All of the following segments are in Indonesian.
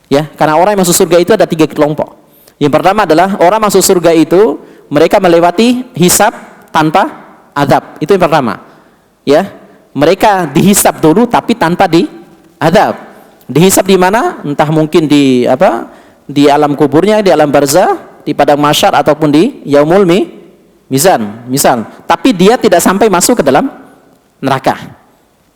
Ya, karena orang yang masuk surga itu ada 3 kelompok. Yang pertama adalah orang masuk surga itu mereka melewati hisab tanpa azab. Itu yang pertama. Ya, mereka dihisab dulu tapi tanpa diazab. Dihisab di mana? Entah mungkin di di alam kuburnya, di alam barzah, di padang mahsyar ataupun di yaumul mizan, misal. Tapi dia tidak sampai masuk ke dalam neraka.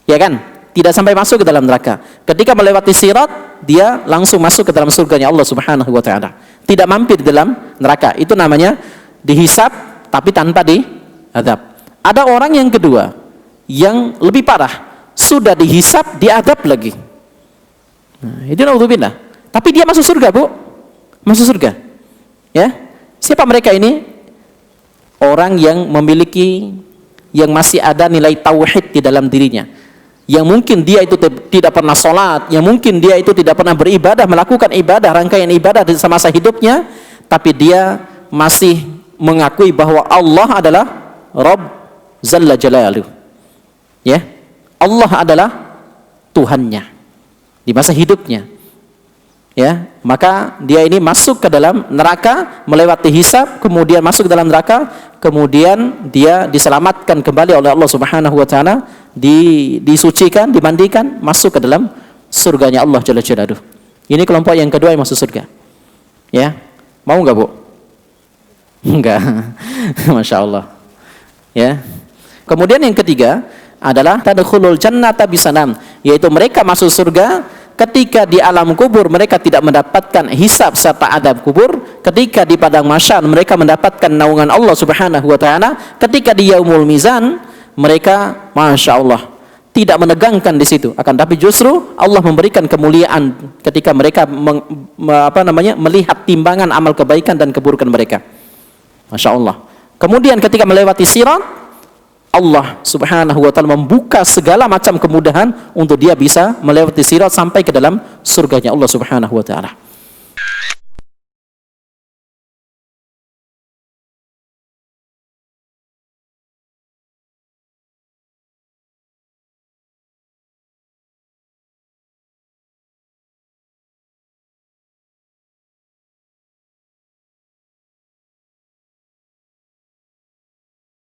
Ya kan? Tidak sampai masuk ke dalam neraka. Ketika melewati sirat, dia langsung masuk ke dalam surganya Allah Subhanahu wa taala. Tidak mampir di dalam neraka. Itu namanya dihisab tapi tanpa diazab. Ada orang yang kedua yang lebih parah, sudah dihisab, diazab lagi. Nah, itu naudzubillah. Tapi dia masuk surga, Bu. Masuk surga. Ya. Siapa mereka ini? Orang yang memiliki, yang masih ada nilai tauhid di dalam dirinya. Yang mungkin dia itu tidak pernah sholat, yang mungkin dia itu tidak pernah beribadah, melakukan ibadah, rangkaian ibadah di semasa hidupnya, tapi dia masih mengakui bahwa Allah adalah Rabb Jalla Jalaluh. Ya, Allah adalah Tuhannya di masa hidupnya. Ya, maka dia ini masuk ke dalam neraka, melewati hisab, kemudian masuk ke dalam neraka, kemudian dia diselamatkan kembali oleh Allah Subhanahu wa taala, disucikan, dimandikan, masuk ke dalam surganya Allah Jalla Jalaluh. Ini kelompok yang kedua yang masuk surga. Ya, mau nggak, Bu? Enggak. Masya Allah. Ya. Kemudian yang ketiga adalah tadkhulul jannata bisalam, yaitu mereka masuk surga ketika di alam kubur mereka tidak mendapatkan hisab serta adab kubur, ketika di padang mahsyar mereka mendapatkan naungan Allah Subhanahu wa taala, ketika di yaumul mizan mereka Masya Allah tidak menegangkan di situ, akan tapi justru Allah memberikan kemuliaan ketika mereka melihat timbangan amal kebaikan dan keburukan mereka. Masya Allah. Kemudian ketika melewati sirat, Allah Subhanahu wa taala membuka segala macam kemudahan untuk dia bisa melewati sirat sampai ke dalam surganya Allah Subhanahu wa taala.